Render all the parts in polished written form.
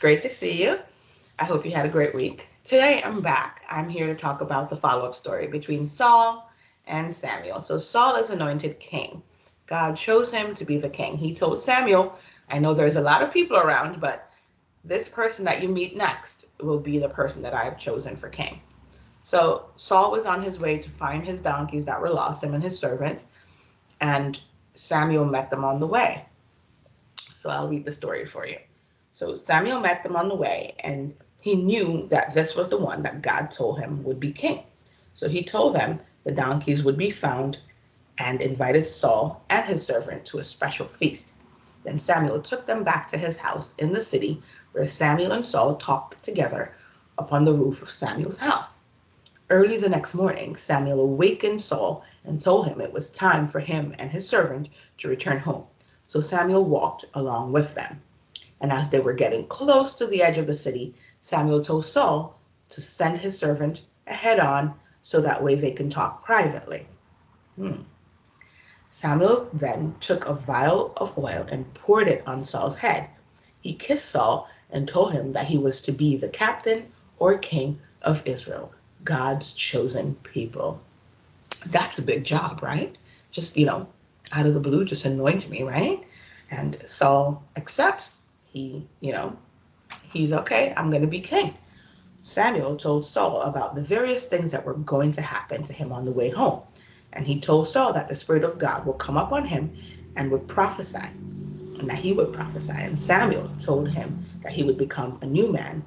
great to see you. I hope you had a great week. Today I'm back. I'm here to talk about the follow-up story between Saul and Samuel. So Saul is anointed king. God chose him to be the king. He told Samuel, I know there's a lot of people around, but this person that you meet next will be the person that I have chosen for king. So Saul was on his way to find his donkeys that were lost, him and his servant, and Samuel met them on the way. So I'll read the story for you. So Samuel met them on the way, and he knew that this was the one that God told him would be king. So he told them the donkeys would be found and invited Saul and his servant to a special feast. Then Samuel took them back to his house in the city, where Samuel and Saul talked together upon the roof of Samuel's house. Early the next morning, Samuel awakened Saul and told him it was time for him and his servant to return home. So Samuel walked along with them. And as they were getting close to the edge of the city, Samuel told Saul to send his servant ahead on so that way they can talk privately. Samuel then took a vial of oil and poured it on Saul's head. He kissed Saul and told him that he was to be the captain or king of Israel, God's chosen people. That's a big job, right? Just, out of the blue, just anoint me, right? And Saul accepts. He's okay. I'm going to be king. Samuel told Saul about the various things that were going to happen to him on the way home. And he told Saul that the Spirit of God will come upon him and would prophesy, and that he would prophesy. And Samuel told him that he would become a new man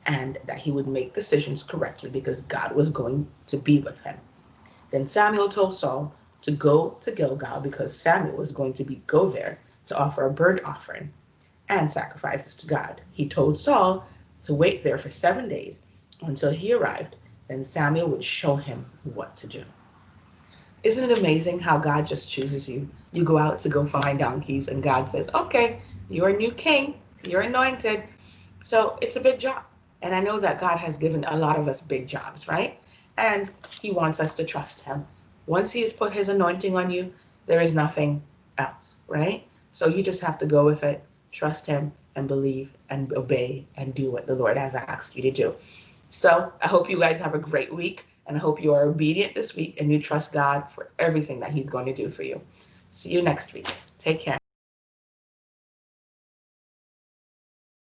and that he would make decisions correctly because God was going to be with him. Then Samuel told Saul to go to Gilgal because Samuel was going to go there to offer a burnt offering and sacrifices to God. He told Saul to wait there for 7 days until he arrived. Then Samuel would show him what to do. Isn't it amazing how God just chooses you? You go out to go find donkeys and God says, okay, you're a new king. You're anointed. So it's a big job. And I know that God has given a lot of us big jobs, right? And he wants us to trust him. Once he has put his anointing on you, there is nothing else, right? So you just have to go with it, trust him, and believe and obey and do what the Lord has asked you to do. So I hope you guys have a great week, and I hope you are obedient this week and you trust God for everything that he's going to do for you. See you next week. Take care.